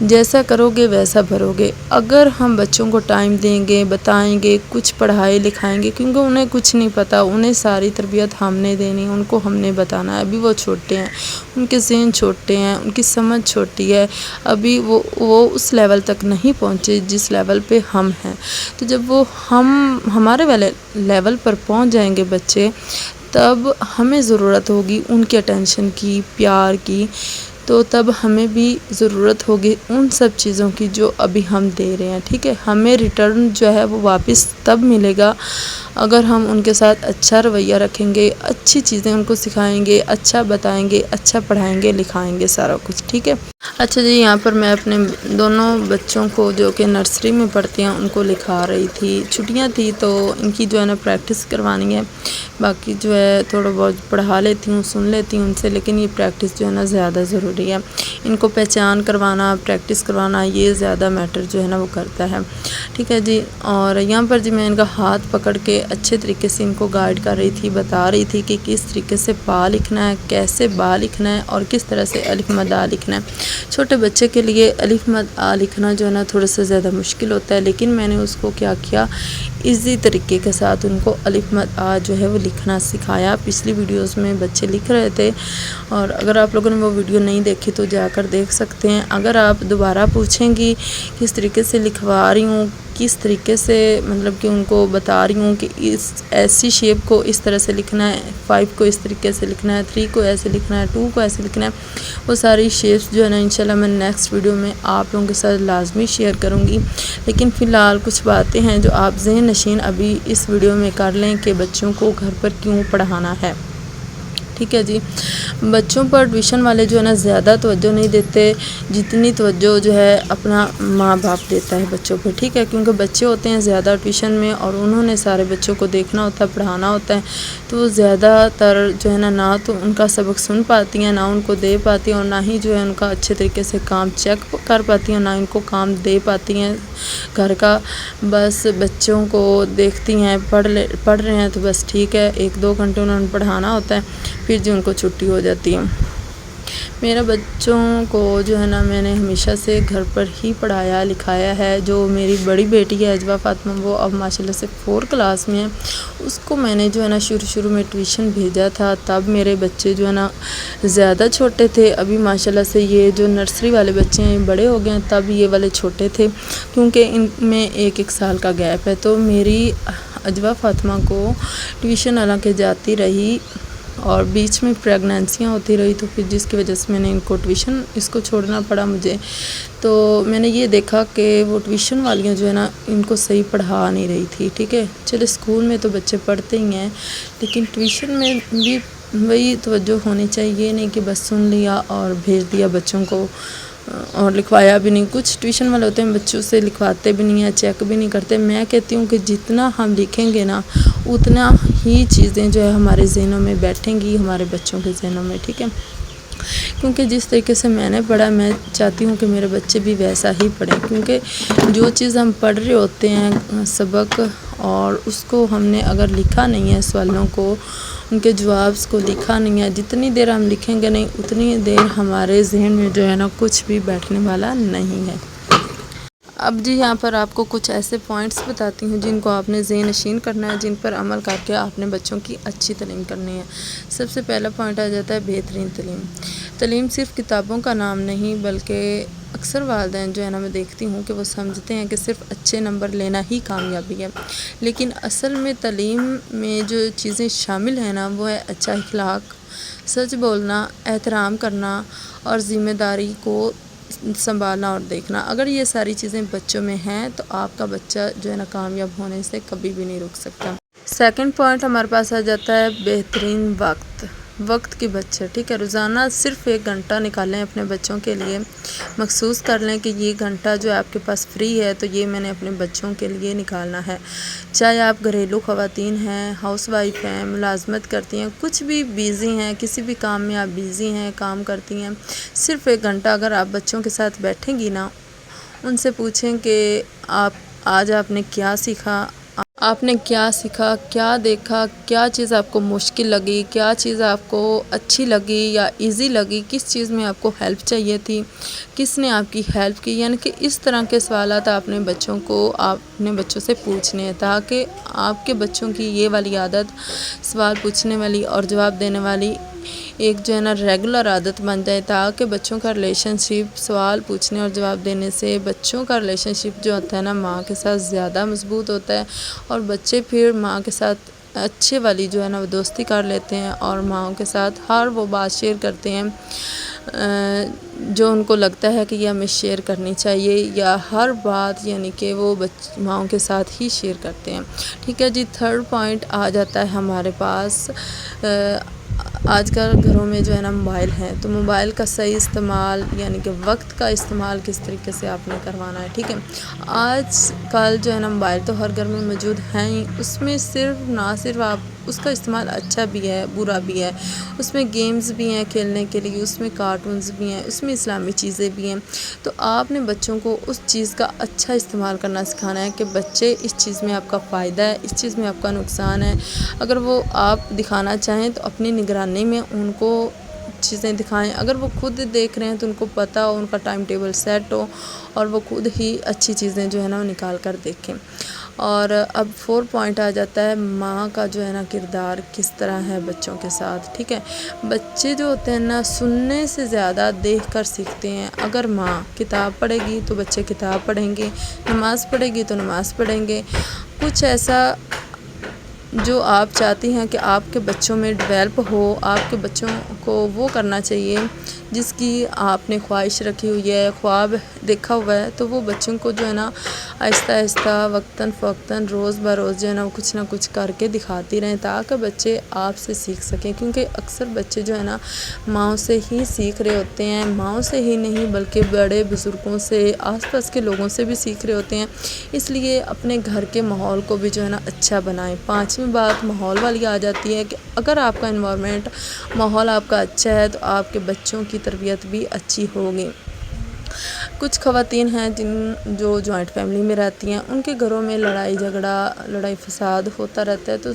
جیسا کرو گے ویسا بھرو گے۔ اگر ہم بچوں کو ٹائم دیں گے، بتائیں گے، کچھ پڑھائے لکھائیں گے، کیونکہ انہیں کچھ نہیں پتہ، انہیں ساری تربیت ہم نے دینی، ان کو ہم نے بتانا ہے۔ ابھی وہ چھوٹے ہیں، ان کے ذہن چھوٹے ہیں، ان کی سمجھ چھوٹی ہے، ابھی وہ اس لیول تک نہیں پہنچے جس لیول پہ ہم ہیں۔ تو جب وہ ہمارے والے لیول پر پہنچ جائیں گے بچے، تب ہمیں ضرورت ہوگی ان کے اٹینشن کی، پیار کی، تو تب ہمیں بھی ضرورت ہوگی ان سب چیزوں کی جو ابھی ہم دے رہے ہیں، ٹھیک ہے۔ ہمیں ریٹرن جو ہے وہ واپس تب ملے گا اگر ہم ان کے ساتھ اچھا رویہ رکھیں گے، اچھی چیزیں ان کو سکھائیں گے، اچھا بتائیں گے، اچھا پڑھائیں گے، لکھائیں گے، سارا کچھ، ٹھیک ہے۔ اچھا جی، یہاں پر میں اپنے دونوں بچوں کو جو کہ نرسری میں پڑھتے ہیں ان کو لکھا رہی تھی۔ چھٹیاں تھی تو ان کی جو ہے نا پریکٹس کروانی ہے، باقی جو ہے تھوڑا بہت پڑھا لیتی ہوں، سن لیتی ہوں ان سے، لیکن یہ پریکٹس جو ہے نا زیادہ ضروری ہے۔ ان کو پہچان کروانا، پریکٹس کروانا، یہ زیادہ میٹر جو ہے نا وہ کرتا ہے، ٹھیک ہے جی۔ اور یہاں پر جی میں ان کا ہاتھ پکڑ کے اچھے طریقے سے ان کو گائیڈ کر رہی تھی، بتا رہی تھی کہ کس طریقے سے پا لکھنا ہے، کیسے با لکھنا ہے، اور کس طرح سے الف مد آ لکھنا ہے۔ چھوٹے بچے کے لیے الف مد آ لکھنا جو ہے نا تھوڑا سا زیادہ مشکل ہوتا ہے، لیکن میں نے اس کو کیا کیا، ایزی طریقے کے ساتھ ان کو الف مد آ جو ہے وہ لکھنا سکھایا۔ پچھلی ویڈیوز میں بچے لکھ رہے تھے، اور اگر آپ لوگوں نے وہ ویڈیو نہیں دیکھی تو جا کر دیکھ سکتے ہیں۔ اگر آپ دوبارہ پوچھیں گی کس طریقے سے لکھوا رہی ہوں، کس طریقے سے مطلب کہ ان کو بتا رہی ہوں کہ اس ایسی شیپ کو اس طرح سے لکھنا ہے، 5 کو اس طریقے سے لکھنا ہے، 3 کو ایسے لکھنا ہے، 2 کو ایسے لکھنا ہے، وہ ساری شیپس جو ہے نا انشاءاللہ میں نیکسٹ ویڈیو میں آپ لوگوں کے ساتھ لازمی شیئر کروں گی۔ لیکن فی الحال کچھ باتیں ہیں جو آپ ذہن نشین ابھی اس ویڈیو میں کر لیں کہ بچوں کو گھر پر کیوں پڑھانا ہے، ٹھیک ہے جی۔ بچوں پر ٹیوشن والے جو ہے نا زیادہ توجہ نہیں دیتے جتنی توجہ جو ہے اپنا ماں باپ دیتا ہے بچوں پہ، ٹھیک ہے، کیونکہ بچے ہوتے ہیں زیادہ ٹیوشن میں اور انہوں نے سارے بچوں کو دیکھنا ہوتا ہے، پڑھانا ہوتا ہے، تو زیادہ تر جو ہے نا نہ تو ان کا سبق سن پاتی ہیں، نہ ان کو دے پاتی ہیں، اور نہ ہی جو ہے ان کا اچھے طریقے سے کام چیک کر پاتی ہیں، نہ ان کو کام دے پاتی ہیں گھر کا۔ بس بچوں کو دیکھتی ہیں، پڑھ رہے ہیں تو بس ٹھیک ہے، 1-2 گھنٹے انہوں نے پڑھانا ہوتا ہے، پھر جو ان کو چھٹی ہو جاتی ہے۔ میرا بچوں کو جو ہے نا میں نے ہمیشہ سے گھر پر ہی پڑھایا لکھایا ہے۔ جو میری بڑی بیٹی ہے اجوا فاطمہ، وہ اب ماشاءاللہ سے 4 کلاس میں ہے، اس کو میں نے جو ہے نا شروع میں ٹیوشن بھیجا تھا، تب میرے بچے جو ہے نا زیادہ چھوٹے تھے۔ ابھی ماشاءاللہ سے یہ جو نرسری والے بچے ہیں بڑے ہو گئے ہیں، تب یہ والے چھوٹے تھے، کیونکہ ان میں 1 سال کا گیپ ہے۔ تو میری اجوا فاطمہ کو ٹیوشن حالانکہ جاتی رہی، اور بیچ میں پریگنینسیاں ہوتی رہی، تو پھر جس کی وجہ سے میں نے ان کو ٹیوشن اس کو چھوڑنا پڑا مجھے۔ تو میں نے یہ دیکھا کہ وہ ٹیوشن والیاں جو ہے نا ان کو صحیح پڑھا نہیں رہی تھی، ٹھیک ہے۔ چلے اسکول میں تو بچے پڑھتے ہی ہیں، لیکن ٹیوشن میں بھی وہی توجہ ہونی چاہیے، یہ نہیں کہ بس سن لیا اور بھیج دیا بچوں کو اور لکھوایا بھی نہیں۔ کچھ ٹیوشن والے ہوتے ہیں بچوں سے لکھواتے بھی نہیں ہیں، چیک بھی نہیں کرتے۔ میں کہتی ہوں کہ جتنا ہم لکھیں گے نا اتنا ہی چیزیں جو ہے ہمارے ذہنوں میں بیٹھیں گی، ہمارے بچوں کے ذہنوں میں، ٹھیک ہے۔ کیونکہ جس طریقے سے میں نے پڑھا، میں چاہتی ہوں کہ میرے بچے بھی ویسا ہی پڑھیں، کیونکہ جو چیز ہم پڑھ رہے ہوتے ہیں سبق، اور اس کو ہم نے اگر لکھا نہیں ہے، سوالوں کو، ان کے جوابs کو لکھا نہیں ہے، جتنی دیر ہم لکھیں گے نہیں اتنی دیر ہمارے ذہن میں جو ہے نا کچھ بھی بیٹھنے والا نہیں ہے۔ اب جی یہاں پر آپ کو کچھ ایسے پوائنٹس بتاتی ہوں جن کو آپ نے ذہن نشین کرنا ہے، جن پر عمل کر کے آپ نے بچوں کی اچھی تعلیم کرنی ہے۔ سب سے پہلا پوائنٹ آ جاتا ہے بہترین تعلیم۔ تعلیم صرف کتابوں کا نام نہیں، بلکہ اکثر والدین جو ہے نا میں دیکھتی ہوں کہ وہ سمجھتے ہیں کہ صرف اچھے نمبر لینا ہی کامیابی ہے، لیکن اصل میں تعلیم میں جو چیزیں شامل ہیں نا وہ ہے اچھا اخلاق، سچ بولنا، احترام کرنا، اور ذمہ داری کو سنبھالنا اور دیکھنا۔ اگر یہ ساری چیزیں بچوں میں ہیں تو آپ کا بچہ جو ہے نا کامیاب ہونے سے کبھی بھی نہیں رک سکتا۔ سیکنڈ پوائنٹ ہمارے پاس آ جاتا ہے بہترین وقت کی بچت، ٹھیک ہے۔ روزانہ صرف 1 گھنٹہ نکالیں اپنے بچوں کے لیے، مخصوص کر لیں کہ یہ گھنٹہ جو آپ کے پاس فری ہے تو یہ میں نے اپنے بچوں کے لیے نکالنا ہے۔ چاہے آپ گھریلو خواتین ہیں، ہاؤس وائف ہیں، ملازمت کرتی ہیں، کچھ بھی بیزی ہیں، کسی بھی کام میں آپ بیزی ہیں، کام کرتی ہیں، صرف 1 گھنٹہ اگر آپ بچوں کے ساتھ بیٹھیں گی نا، ان سے پوچھیں کہ آج آپ نے کیا سیکھا، آپ نے کیا سیکھا، کیا دیکھا، کیا چیز آپ کو مشکل لگی، کیا چیز آپ کو اچھی لگی یا ایزی لگی، کس چیز میں آپ کو ہیلپ چاہیے تھی، کس نے آپ کی ہیلپ کی، یعنی کہ اس طرح کے سوالات آپ نے بچوں کو اپنے بچوں سے پوچھنے ہیں تاکہ آپ کے بچوں کی یہ والی عادت، سوال پوچھنے والی اور جواب دینے والی ایک جو ہے نا ریگولر عادت بن جائے، تاکہ بچوں کا ریلیشن شپ سوال پوچھنے اور جواب دینے سے بچوں کا ریلیشن شپ جو ہوتا ہے نا ماں کے ساتھ زیادہ مضبوط ہوتا ہے، اور بچے پھر ماں کے ساتھ اچھے والی جو ہے نا وہ دوستی کر لیتے ہیں اور ماؤں کے ساتھ ہر وہ بات شیئر کرتے ہیں جو ان کو لگتا ہے کہ یہ ہمیں شیئر کرنی چاہیے، یا ہر بات یعنی کہ وہ ماؤں کے ساتھ ہی شیئر کرتے ہیں۔ ٹھیک ہے جی، تھرڈ پوائنٹ آ جاتا ہے ہمارے پاس، آج کل گھروں میں جو ہے نا موبائل ہے، تو موبائل کا صحیح استعمال یعنی کہ وقت کا استعمال کس طریقے سے آپ نے کروانا ہے۔ ٹھیک ہے، آج کل جو ہے نا موبائل تو ہر گھر میں موجود ہیں ہی، اس میں صرف آپ اس کا استعمال اچھا بھی ہے برا بھی ہے، اس میں گیمز بھی ہیں کھیلنے کے لیے، اس میں کارٹونز بھی ہیں، اس میں اسلامی چیزیں بھی ہیں، تو آپ نے بچوں کو اس چیز کا اچھا استعمال کرنا سکھانا ہے کہ بچے اس چیز میں آپ کا فائدہ ہے، اس چیز میں آپ کا نقصان ہے۔ اگر وہ آپ دکھانا چاہیں تو اپنی نگرانی میں ان کو چیزیں دکھائیں، اگر وہ خود دیکھ رہے ہیں تو ان کو پتہ ہو، ان کا ٹائم ٹیبل سیٹ ہو اور وہ خود ہی اچھی چیزیں جو ہے نا وہ نکال کر دیکھیں۔ اور اب 4 پوائنٹ آ جاتا ہے ماں کا جو ہے نا کردار کس طرح ہے بچوں کے ساتھ۔ ٹھیک ہے، بچے جو ہوتے ہیں نا سننے سے زیادہ دیکھ کر سیکھتے ہیں، اگر ماں کتاب پڑھے گی تو بچے کتاب پڑھیں گے، نماز پڑھے گی تو نماز پڑھیں گے، کچھ ایسا جو آپ چاہتی ہیں کہ آپ کے بچوں میں ڈیولپ ہو، آپ کے بچوں کو وہ کرنا چاہیے جس کی آپ نے خواہش رکھی ہوئی ہے، خواب دیکھا ہوا ہے، تو وہ بچوں کو جو ہے نا آہستہ آہستہ وقتاً فوقتاً روز بروز جو ہے نا وہ کچھ نہ کچھ کر کے دکھاتی رہیں تاکہ بچے آپ سے سیکھ سکیں، کیونکہ اکثر بچے جو ہے نا ماؤں سے ہی سیکھ رہے ہوتے ہیں، ماؤں سے ہی نہیں بلکہ بڑے بزرگوں سے، آس پاس کے لوگوں سے بھی سیکھ رہے ہوتے ہیں، اس لیے اپنے گھر کے ماحول کو بھی جو ہے نا اچھا بنائیں۔ 5ویں بات ماحول والی آ جاتی ہے کہ اگر آپ کا انوائرمنٹ ماحول آپ کا اچھا ہے تو آپ کے بچوں کی تربیت بھی اچھی ہوگی۔ کچھ خواتین ہیں جو جوائنٹ فیملی میں رہتی ہیں، ان کے گھروں میں لڑائی جھگڑا، لڑائی فساد ہوتا رہتا ہے، تو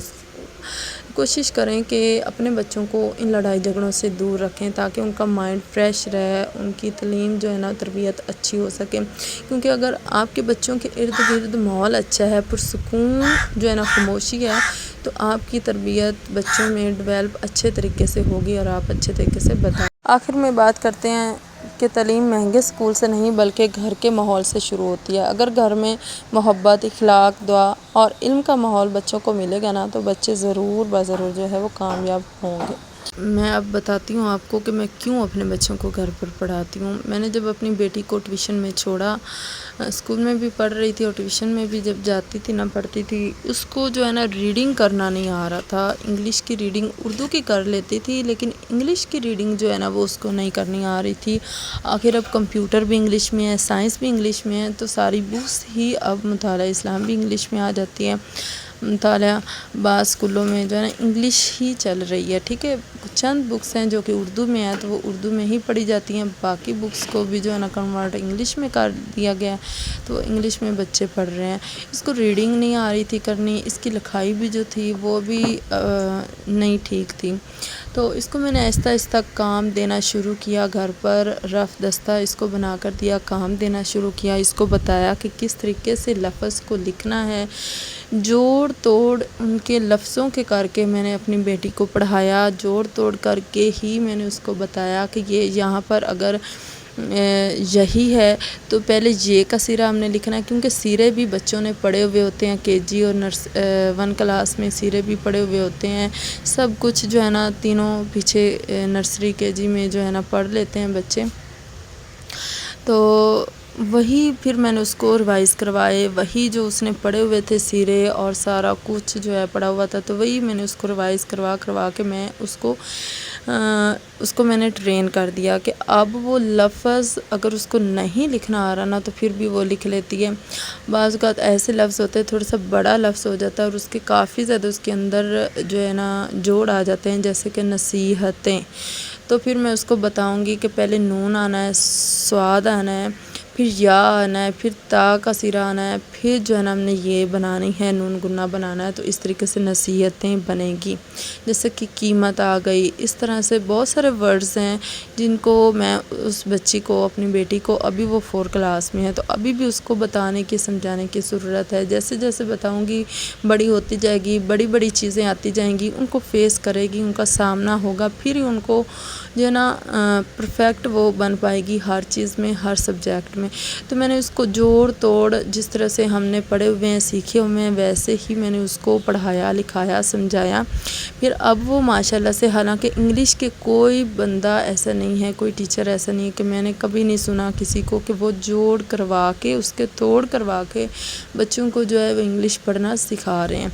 کوشش کریں کہ اپنے بچوں کو ان لڑائی جھگڑوں سے دور رکھیں تاکہ ان کا مائنڈ فریش رہے، ان کی تعلیم جو ہے نا تربیت اچھی ہو سکے، کیونکہ اگر آپ کے بچوں کے ارد گرد ماحول اچھا ہے، پرسکون جو ہے نا خاموشی ہے، تو آپ کی تربیت بچوں میں ڈیولپ اچھے طریقے سے ہوگی اور آپ اچھے طریقے سے بتائیں۔ آخر میں بات کرتے ہیں کہ تعلیم مہنگے اسکول سے نہیں بلکہ گھر کے ماحول سے شروع ہوتی ہے۔ اگر گھر میں محبت، اخلاق، دعا اور علم کا ماحول بچوں کو ملے گا نا تو بچے ضرور جو ہے وہ کامیاب ہوں گے۔ میں اب بتاتی ہوں آپ کو کہ میں کیوں اپنے بچوں کو گھر پر پڑھاتی ہوں۔ میں نے جب اپنی بیٹی کو ٹیوشن میں چھوڑا، اسکول میں بھی پڑھ رہی تھی اور ٹیوشن میں بھی جب جاتی تھی نہ پڑھتی تھی، اس کو جو ہے نا ریڈنگ کرنا نہیں آ رہا تھا، انگلش کی ریڈنگ اردو کی کر لیتی تھی لیکن انگلش کی ریڈنگ جو ہے نا وہ اس کو نہیں کرنی آ رہی تھی۔ آخر اب کمپیوٹر بھی انگلش میں ہے، سائنس بھی انگلش میں ہے، تو ساری بکس ہی اب مطالعہ اسلام بھی انگلش میں آ جاتی ہے، مطالعہ بعض اسکولوں میں جو ہے نا انگلش ہی چل رہی ہے۔ ٹھیک ہے، چند بکس ہیں جو کہ اردو میں ہیں تو وہ اردو میں ہی پڑھی جاتی ہیں، باقی بکس کو بھی جو ہے نا کنورٹ انگلش میں کر دیا گیا ہے، تو انگلش میں بچے پڑھ رہے ہیں۔ اس کو ریڈنگ نہیں آ رہی تھی کرنی، اس کی لکھائی بھی جو تھی وہ بھی نہیں ٹھیک تھی، تو اس کو میں نے آہستہ آہستہ کام دینا شروع کیا، گھر پر رف دستہ اس کو بنا کر دیا، کام دینا شروع کیا، اس کو بتایا کہ کس طریقے سے لفظ کو لکھنا ہے، جوڑ توڑ ان کے لفظوں کے کر کے میں نے اپنی بیٹی کو پڑھایا، جوڑ توڑ کر کے ہی میں نے اس کو بتایا کہ یہ یہاں پر اگر یہی ہے تو پہلے یہ کا سیرہ ہم نے لکھنا ہے، کیونکہ سیرے بھی بچوں نے پڑھے ہوئے ہوتے ہیں، KG اور 1 کلاس میں سیرے بھی پڑھے ہوئے ہوتے ہیں، سب کچھ جو ہے نا تینوں پیچھے نرسری KG میں جو ہے نا پڑھ لیتے ہیں بچے، تو وہی پھر میں نے اس کو ریوائز کروائے، وہی جو اس نے پڑھے ہوئے تھے سیرے اور سارا کچھ جو ہے پڑھا ہوا تھا، تو وہی میں نے اس کو ریوائز کروا کے میں اس کو میں نے ٹرین کر دیا کہ اب وہ لفظ اگر اس کو نہیں لکھنا آ رہا نا تو پھر بھی وہ لکھ لیتی ہے۔ بعض اوقات ایسے لفظ ہوتے ہیں تھوڑا سا بڑا لفظ ہو جاتا ہے اور اس کے کافی زیادہ اس کے اندر جو ہے نا جوڑ آ جاتے ہیں، جیسے کہ نصیحتیں، تو پھر میں اس کو بتاؤں گی کہ پہلے نون آنا ہے، صاد آنا ہے، پھر یا آنا ہے، پھر تا کا سرا آنا ہے، پھر جو ہے نا ہم نے یہ بنانی ہے، نون گنا بنانا ہے۔ تو اس طریقے سے نصیحتیں بنے گی، جیسے کہ قیمت آ گئی۔ اس طرح سے بہت سارے ورڈز ہیں جن کو میں اس بچی کو، اپنی بیٹی کو، ابھی وہ 4 کلاس میں ہے تو ابھی بھی اس کو بتانے کی، سمجھانے کی ضرورت ہے۔ جیسے جیسے بتاؤں گی بڑی ہوتی جائے گی، بڑی بڑی چیزیں آتی جائیں گی، ان کو فیس کرے گی، ان کا سامنا ہوگا، پھر ہی ان کو جو ہے نا پرفیکٹ وہ بن پائے گی ہر چیز میں، ہر سبجیکٹ میں۔ تو میں نے اس کو جوڑ توڑ جس طرح سے ہم نے پڑھے ہوئے ہیں، سیکھے ہوئے ہیں، ویسے ہی میں نے اس کو پڑھایا، لکھایا، سمجھایا۔ پھر اب وہ ماشاءاللہ سے، حالانکہ انگلش کے کوئی بندہ ایسا نہیں ہے، کوئی ٹیچر ایسا نہیں ہے کہ میں نے کبھی نہیں سنا کسی کو کہ وہ جوڑ کروا کے، اس کے توڑ کروا کے بچوں کو جو ہے وہ انگلش پڑھنا سکھا رہے ہیں۔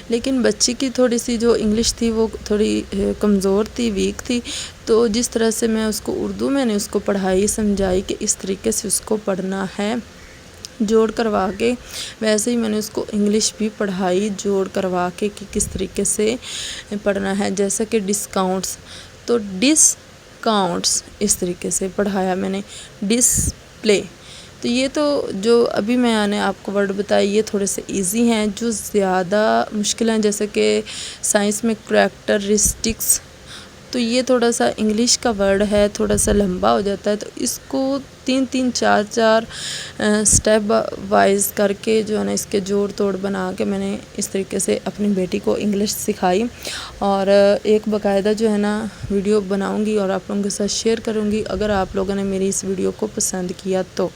لیکن بچی کی تھوڑی سی جو انگلش تھی وہ تھوڑی کمزور تھی، ویک تھی، تو جس طرح سے میں اس کو اردو میں نے اس کو پڑھائی، سمجھائی کہ اس طریقے سے اس کو پڑھنا ہے جوڑ کروا کے، ویسے ہی میں نے اس کو انگلش بھی پڑھائی جوڑ کروا کے کہ کس طریقے سے پڑھنا ہے۔ جیسا کہ ڈسکاؤنٹس، تو ڈسکاؤنٹس اس طریقے سے پڑھایا میں نے۔ ڈسپلے، تو یہ تو جو ابھی میں نے آپ کو ورڈ بتائی یہ تھوڑے سے ایزی ہیں۔ جو زیادہ مشکل ہیں جیسے کہ سائنس میں کریکٹرسٹکس، تو یہ تھوڑا سا انگلش کا ورڈ ہے، تھوڑا سا لمبا ہو جاتا ہے، تو اس کو 3 4 سٹیپ وائز کر کے جو ہے نا اس کے جوڑ توڑ بنا کے میں نے اس طریقے سے اپنی بیٹی کو انگلش سکھائی۔ اور ایک باقاعدہ جو ہے نا ویڈیو بناؤں گی اور آپ لوگوں کے ساتھ شیئر کروں گی۔ اگر آپ لوگوں نے میری اس ویڈیو کو پسند کیا تو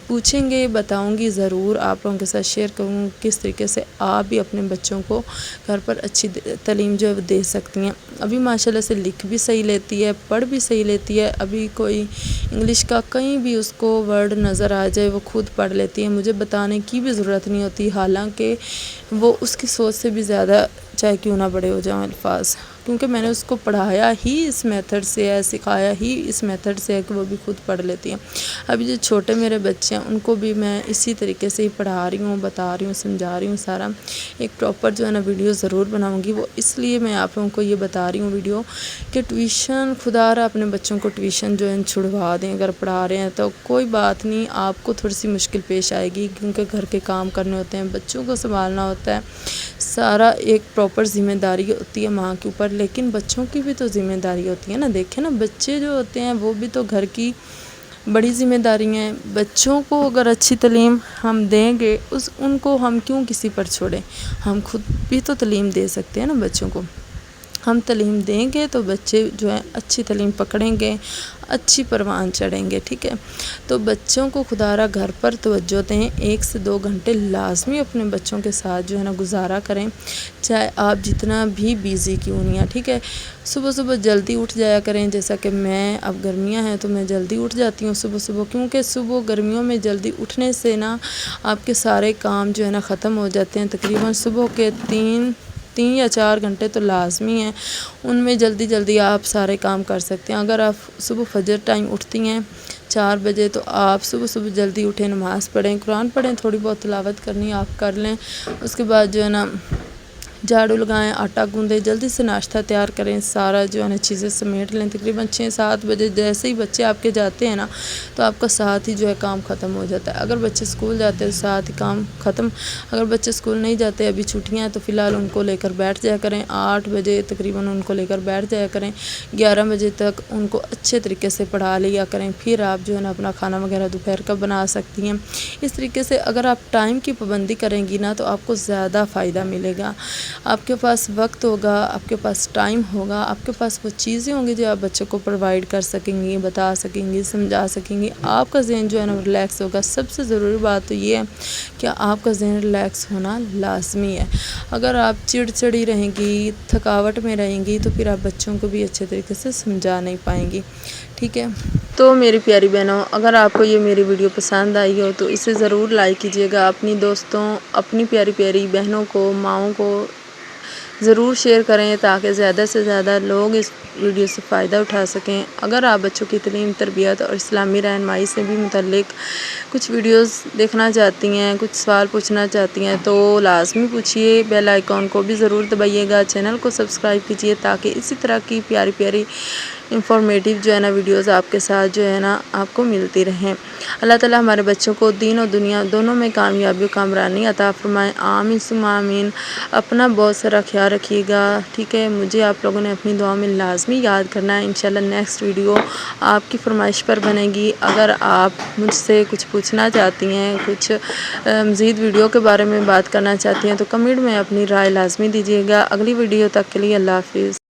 پوچھیں گے، بتاؤں گی ضرور، آپ لوگوں کے ساتھ شیئر کروں کس طریقے سے آپ بھی اپنے بچوں کو گھر پر اچھی تعلیم جو ہے وہ دے سکتی ہیں۔ ابھی ماشاءاللہ سے لکھ بھی صحیح لیتی ہے، پڑھ بھی صحیح لیتی ہے۔ ابھی کوئی انگلش کا کہیں بھی اس کو ورڈ نظر آ جائے وہ خود پڑھ لیتی ہے، مجھے بتانے کی بھی ضرورت نہیں ہوتی، حالانکہ وہ اس کی سوچ سے بھی زیادہ چاہے کیوں نہ بڑے ہو جائیں الفاظ، کیونکہ میں نے اس کو پڑھایا ہی اس میتھڈ سے ہے، سکھایا ہی اس میتھڈ سے ہے کہ وہ بھی خود پڑھ لیتی ہیں۔ ابھی جو چھوٹے میرے بچے ہیں ان کو بھی میں اسی طریقے سے ہی پڑھا رہی ہوں، بتا رہی ہوں، سمجھا رہی ہوں سارا۔ ایک پراپر جو ہے نا ویڈیو ضرور بناؤں گی، وہ اس لیے میں آپ لوگوں کو یہ بتا رہی ہوں ویڈیو کہ ٹیوشن، خدا رہا اپنے بچوں کو ٹیوشن جو ہے چھڑوا دیں۔ اگر پڑھا رہے ہیں تو کوئی بات نہیں، آپ کو تھوڑی سی مشکل پیش آئے گی کیونکہ گھر کے کام کرنے ہوتے ہیں، بچوں کو سنبھالنا ہوتا ہے، سارا ایک پراپر ذمہ داری ہوتی ہے ماں کے اوپر، لیکن بچوں کی بھی تو ذمہ داری ہوتی ہے نا۔ دیکھیں نا بچے جو ہوتے ہیں وہ بھی تو گھر کی بڑی ذمہ داری ہیں۔ بچوں کو اگر اچھی تعلیم ہم دیں گے ان کو ہم کیوں کسی پر چھوڑیں، ہم خود بھی تو تعلیم دے سکتے ہیں نا بچوں کو۔ ہم تعلیم دیں گے تو بچے جو ہیں اچھی تعلیم پکڑیں گے، اچھی پروان چڑھیں گے، ٹھیک ہے۔ تو بچوں کو خدا را گھر پر توجہ دیں، 1 سے 2 گھنٹے لازمی اپنے بچوں کے ساتھ جو ہے نا گزارا کریں، چاہے آپ جتنا بھی بیزی کیوں نہیں ہیں، ٹھیک ہے۔ صبح صبح جلدی اٹھ جایا کریں، جیسا کہ میں، اب گرمیاں ہیں تو میں جلدی اٹھ جاتی ہوں صبح صبح، کیونکہ صبح گرمیوں میں جلدی اٹھنے سے نا آپ کے سارے کام جو ہے نا ختم ہو جاتے ہیں۔ تقریباً صبح کے 3 یا 4 گھنٹے تو لازمی ہیں، ان میں جلدی جلدی آپ سارے کام کر سکتے ہیں۔ اگر آپ صبح فجر ٹائم اٹھتی ہیں 4 بجے تو آپ صبح صبح جلدی اٹھیں، نماز پڑھیں، قرآن پڑھیں، تھوڑی بہت تلاوت کرنی آپ کر لیں، اس کے بعد جو ہے نا جھاڑو لگائیں، آٹا گوندیں، جلدی سے ناشتہ تیار کریں، سارا جو ہے نا چیزیں سمیٹ لیں۔ تقریباً 6 7 بجے جیسے ہی بچے آپ کے جاتے ہیں نا تو آپ کا ساتھ ہی جو ہے کام ختم ہو جاتا ہے۔ اگر بچے اسکول جاتے ہیں تو ساتھ ہی کام ختم، اگر بچے اسکول نہیں جاتے، ابھی چھٹیاں ہیں تو فی الحال ان کو لے کر بیٹھ جایا کریں، 8 بجے تقریباً ان کو لے کر بیٹھ جایا کریں، 11 بجے تک ان کو اچھے طریقے سے پڑھا لیا کریں، پھر آپ جو ہے نا اپنا کھانا وغیرہ دوپہر کا بنا سکتی ہیں۔ اس طریقے سے اگر آپ ٹائم کی پابندی کریں گی نا تو آپ کو زیادہ فائدہ ملے گا، آپ کے پاس وقت ہوگا، آپ کے پاس ٹائم ہوگا، آپ کے پاس وہ چیزیں ہوں گی جو آپ بچوں کو پرووائڈ کر سکیں گی، بتا سکیں گی، سمجھا سکیں گی، آپ کا ذہن جو ہے نا ریلیکس ہوگا۔ سب سے ضروری بات تو یہ ہے کہ آپ کا ذہن ریلیکس ہونا لازمی ہے۔ اگر آپ چڑچڑی رہیں گی، تھکاوٹ میں رہیں گی تو پھر آپ بچوں کو بھی اچھے طریقے سے سمجھا نہیں پائیں گی، ٹھیک ہے۔ تو میری پیاری بہنوں، اگر آپ کو یہ میری ویڈیو پسند آئی ہو تو اسے ضرور لائک کیجیے گا، اپنی دوستوں، اپنی پیاری پیاری بہنوں کو، ماؤں کو ضرور شیئر کریں تاکہ زیادہ سے زیادہ لوگ اس ویڈیو سے فائدہ اٹھا سکیں۔ اگر آپ بچوں کی تعلیم، تربیت اور اسلامی رہنمائی سے بھی متعلق کچھ ویڈیوز دیکھنا چاہتی ہیں، کچھ سوال پوچھنا چاہتی ہیں تو لازمی پوچھیے، بیل آئیکن کو بھی ضرور دبائیے گا، چینل کو سبسکرائب کیجیے تاکہ اسی طرح کی پیاری پیاری انفارمیٹیو جو ہے نا ویڈیوز آپ کے ساتھ جو ہے نا آپ کو ملتی رہیں۔ اللہ تعالیٰ ہمارے بچوں کو دین اور دنیا دونوں میں کامیابی و کامرانی عطا فرمائے، آمین ثم آمین۔ اپنا بہت سارا خیال رکھیے گا، ٹھیک ہے؟ مجھے آپ لوگوں نے اپنی دعا میں لازمی یاد کرنا ہے۔ انشاءاللہ نیکسٹ ویڈیو آپ کی فرمائش پر بنے گی۔ اگر آپ مجھ سے کچھ پوچھنا چاہتی ہیں، کچھ مزید ویڈیو کے بارے میں بات کرنا چاہتی ہیں تو کمنٹ میں اپنی رائے لازمی دیجیے گا۔ اگلی ویڈیو تک کے لیے اللہ حافظ۔